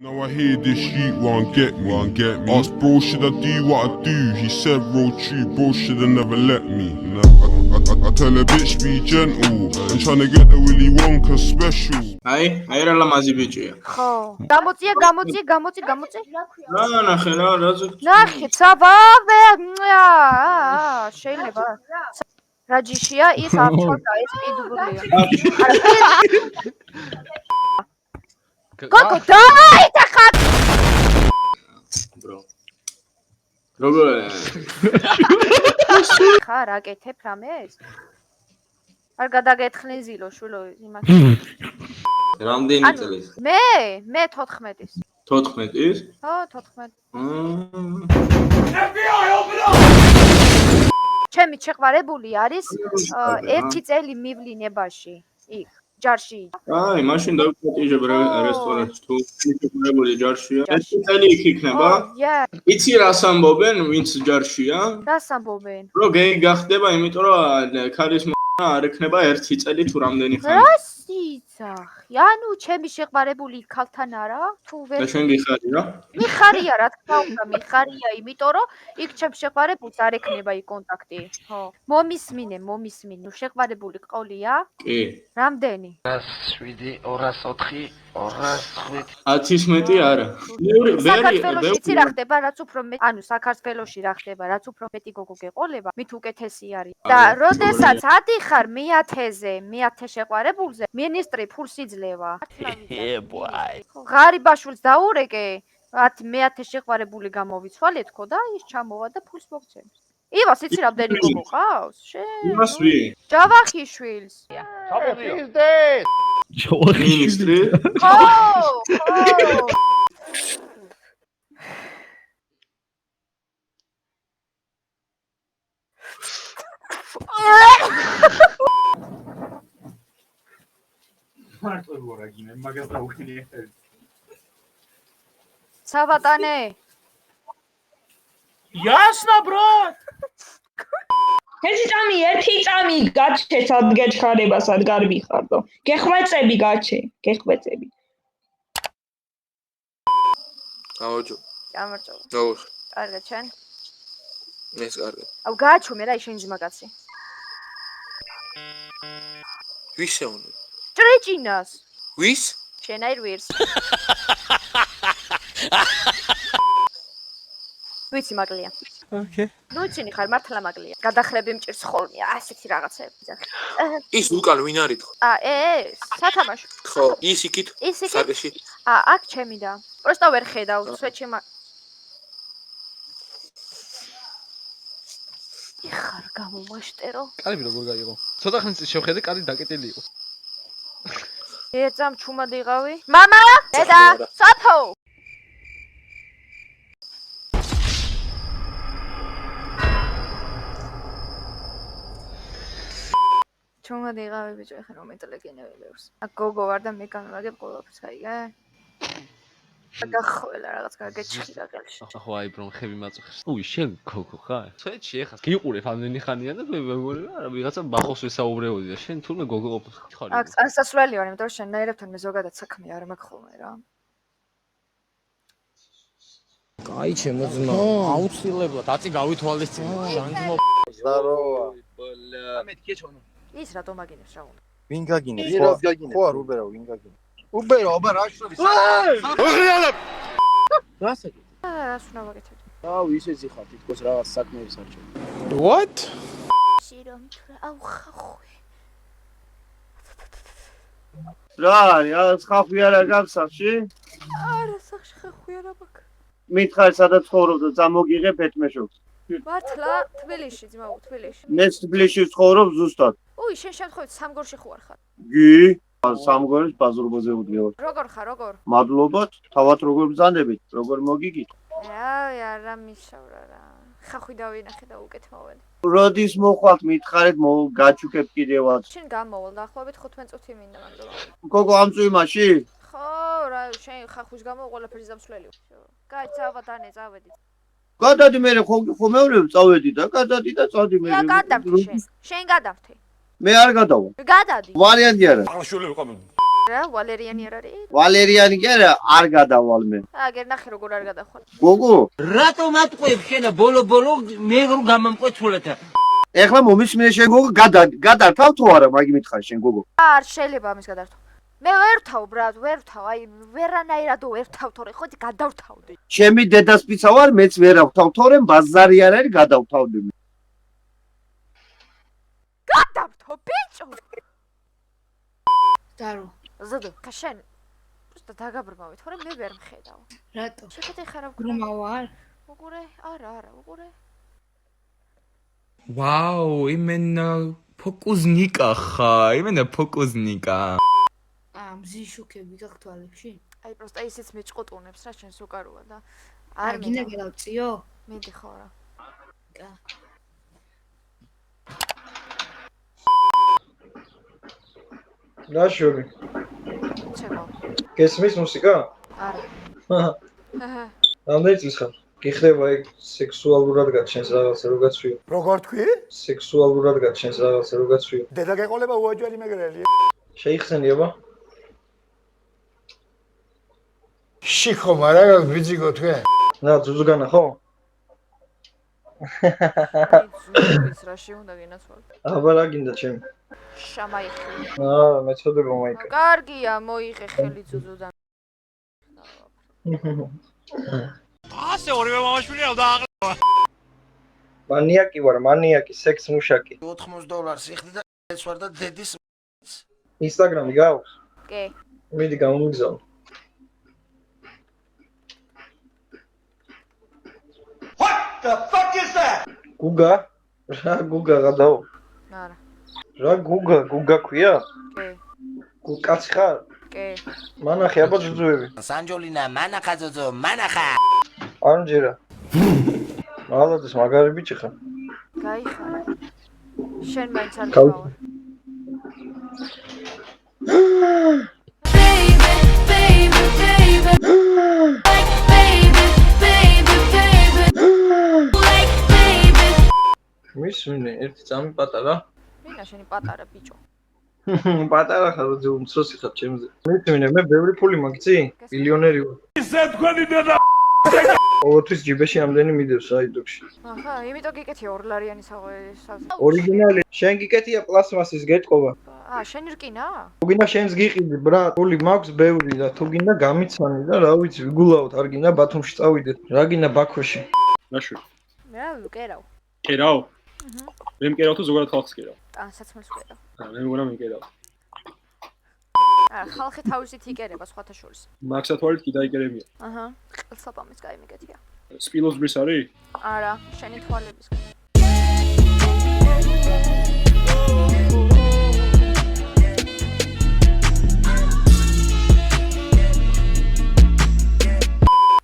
Now I hear this shit won't get me. Ask bro, should I do what I do? He said roll true, bro shoulda never let me. I tell a bitch be gentle. I'm tryna get the Willy Wonka special. აი რა ლამაზი ბიჭია. ხო. გამოწია. ნახე რა რაზე. ნახე, ცაბავე. შეიძლება. რაჯიშია, ის არჩოდა, ეს პიდურია. გოგო, დაი დახა. ბრო. როგორ? ხა რაკეთებ რამეს? არ გადაგეთხნი ზილო შულო იმას. რამდენი წლის? მე 14-ის. 14-ის? ხო, 14. FBI open up! ჩემი შეყვარებული არის 1 წელი მივლინებაში. იქ ჯარში. აი, მაშინ დავკეთებ რესტორანში თუ შეყვარებული ჯარშია. 1 წელი იქ იქნება? იცი რას ამბობენ, ვინც ჯარშია? რას ამბობენ? რომ გეი გახდება, იმიტომ რომ ქალის არ ექნება 1 წელი თუ რამდენი ხანი. რას იცახი? ანუ ჩემი შეყვარებული ქალთან არა? თუ ვერ და შენ გიხარი რა? მიხარია რა თქმა უნდა, მიხარია, იმიტომ რომ იქ ჩემ შეყვარებულს არ ექნება იქ კონტაქტი. ხო. მომისმინე, შეყვარებული ყოლია? კი. რამდენი? 107, 204, 205. 10-ის მეტი არა. საქართველოში იცი რა ხდება, რაც უფრო მეტი, ანუ საქართველოში რა ხდება, რაც უფრო მეტი გოგო გეყოლება, მით უკეთესი არის. და როდესაც ადიხარ მეათეზე შეყვარებულზე, მინისტრი ფულს იძლევა. ღარიბაშვილს დაურეკე, მეათე შეყვარებული გამოვიცვალე თქო და ის ჩამოვა და ფულს მოგცემს. ივას იცი რამდენი გოგო ყავს? იმას ვინ? ჯავახიშვილს. მინისტრი? ხო. მარტო ვარ აგინე, მაგას დაუხინე. სავატანე. Ясно, брат. ერთი წამი გაჩე სად გეჩხარება სად გარბიხარდო გეხვეწები გაჩე გეხვეწები აუჯო გამარჯობა დაუხ კარგა ჩენ ეს კარგი აუ გააჩვე მე რა შენ ძმაკაცი ვის შეუნე ჭრეჭინას ვის შენ აი რვირს ვიცი მაგლია ოკეი ნუ იცინი ხარ მართლა მაგლია გადახრები მჭირს ხოლმე ასეთი რაღაცები ის უკან ვინ არის ხო ეს სათამაშო ხო ის იქით საკეში აქ ჩემი და პროსტა ვერ ხედავ სვეჩი იხარ გამომაშტერო კალიბი როგორ გაიღო ცოტა ხნის წინ შევხედე კალი დაკეტილი იყო ეცამ ჩუმად იყავი მამა დედა საფო ჩუმად იყავი ბიჭო ეხლა მომენტალე გენერირებს აქ გოგო ვარ და მე განვაგებ ყველაფერს აიგე გახველა რაღაც გაგეჭხირა ყელში ახო აი ბრომ ხები მაწუხეს უი შენ გოგო ხარ სვეჩი ეხა გიყურებ ამდენი ხანია და მე მეგონება არა ვიღაცა ბახოს ვესაუბრეოდი და შენ თურმე გოგო ყოფილი აქ წარსასვლელი ვარ იმიტომ რომ შენ ნაირებთან მე ზოგადად საქმე არ მაქვს ხოლმე რა კაი ჩემო ძმა აუცილებლად აწი გავითვალისწინე შანძმო ზაროა ამეთ კეჩონო ის რატომ აგინებს რა უნდა ვინ გაგინებს ხო არ უბერავ ვინ გაგინებს უბერო, აბა რა შორის. ოღრიალებ რასაკი რას უნდა ვაკეთებ აუ ისეცი ხარ თითქოს რაღაც საქმეებს არჩევ what სირომ თუ აუ ხახვი რა არის, ხახვი არა გაბსახში? არა სახში ხახვი არა მაქვს მითხარ სადაც ცხოვრობ და წამოგიღე ფეთმეშობს. მართლა თბილისში ძმაო თბილისში მე თბილისში ცხოვრობ ზუსტად. უი შენ შემთხვევით სამგორში ხო არ ხარ გი სამგორის ბაზრობაზე უდიო. როგორ ხარ როგორ მადლობთ, თავად როგორ ბრძანდებით, როგორ მოგიგით. რავი არა მისავრა რა ხახვი დავინახე და უკეთ მოვედი როდის მოხვალთ მითხარით გაჩუქებ კიდევაც. შენ გამოვალ დაახლოებით 15 წუთი მინდა მაგდროულად გოგო ამ წვიმაში? ხო რა შენ ხახვის გამო ყველაფერს დამსვლელი კაი წავადანე წავედი გადადი მე ხომევლებ წავედი და გადადი და წავდი მე. რა გადავთი შენ გადავთი მე არ გადავა. გადადი ვარიანტი არა. აღშული ვიყავ რა ვალერიანი არ არის? ვალერიანი კი არა, არ გადავალ მე. აგერ ნახე როგორ არ გადახვალ. გოგო, რატომ ატყვევ შენ ბოლო მე რო გამამკვეთულათა ეხლა მომისმინე შენ გოგო გადართავ თუ არა, მაგი მითხარ შენ გოგო. არ შეიძლება ამის გადართვა. მე ვერ ვთავ ბრატ, ვერ ვთავ, აი ვერანაირად ვერ ვთავ, თორე ხოდი გადავთავდი. ჩემი დედას პიცა ვარ, მეც ვერ ავთავ, თორე ბაზარი არ არის, გადავთავდი. გადავთავ, ბიჭო. დარო. ზოდო, კაშენ. просто დაგაბრმავე, თორე მე ვერ მხედავ. რატო? შეხედე ხარ აქვს. გრომავარ? უყურე, არა, უყურე. Вау, именно фокусника ხარ, именно фокусника. მზის შუქები გაქვს თვალებში? აი просто ისიც მეჭყუტუნებს რა შენს უკაროა და არ გინდა გადავწიო? მინდი ხო რა. კა. ნაშური. ჩემო. გესმის მუსიკა? არა. რამდენი წლის ხარ? გიხდება ეგ სექსუალურად გაჩენს რაღაცა რო გაცვიო. როგორ თქვი? სექსუალურად გაჩენს რაღაცა რო გაცვიო. დედა გეყოლება უაჯვარი მეგრელი. შეიხსენიება? შიხო, მაგრამ ბიძიგო თქვენ? რა, ძუძუგანა ხო? ზუსტად რაში უნდა გინაცვალ. აბა რა გინდა ჩემი? შამაიხი. მეწოდება მაიკა. კარგია, მოიღე ხელი ზუზუდან. ასე ორივე მამაშვილი რა დააღლება. მანიაკი ვარ, მანიაკი, სექს მუშაკი. $80 იხდი და ეს ვარ და დედის ინსტაგრამი გაქვს? კი. მიდი გამომიგზავნე. The fuck is that? გუგა? რა გუგა გადაო? არა. რა გუგა ქვია? კი. კაცი ხარ? კი. მანახი აბა ძუძუები. სანჯოლინა, მანახა ძუძუ, მანახა. ანჯერა. მალოდეს მაგარი ბიჭი ხარ. გაიხარა. შენ მაინც არ გავარ. მისმინე ერთი წამი პატარა. ვინა შენი პატარა ბიჭო. პატარა ხარ ძუ უმცროსი ხარ ჩემზე. მისმინე მე ბევრი ფული მაგცი? მილიონერი ვარ. ისე თქვენი დედა ყოველთვის ჯიბეში ამდენი მიდევს საიდოქში. აჰა, იმიტომ გიკეთია ორლარიანი საღვე. ორიგინალი. შენ გიკეთია პლასმასის გეტყობა. შენ რკინა? თუ გინდა შენს გიყიდი ბრა, ფული მაქვს ბევრი და თუ გინდა გამიცანი და რა ვიცი, ვიგულავთ, არ გინდა ბათუმში წავიდეთ. რა გინდა ბაქოში. ნაშვი. მე რა ვიკერავ. კერავ? მე მკერავ თუ ზოგადად ხალხს კერავ? საცმელს ვკერავ. მე მგონა მიკერავ. ხალხი თავისით იკერება სხვათა შორის. მაქსა თვალით კი დაიკერებია. აჰა, ყელსაპამის გაიმიგეთია. სპილოს ბრის არის? არა, შენი თვალების.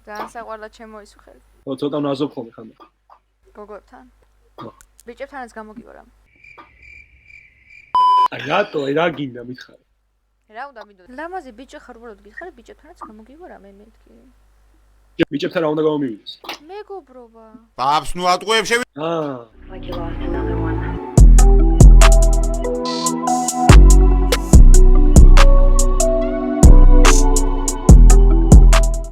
განსაყვარდა ჩემო ის ხელი. ცოტა ნაზობ ხოლმე ხანდა. გოგოებთან? ბიჭებთანაც გამოგივა რამე. რატო რა გინდა მითხარი? რა უნდა მინდო? ლამაზი ბიჭი ხარ უბრალოდ გითხარი ბიჭებთანაც გამოგივა რამე მეთქი. ბიჭებთან რა უნდა გამომივიდეს? მეგობრობა. ბაბს ნუ ატყუებ შევი. Like you lost another one.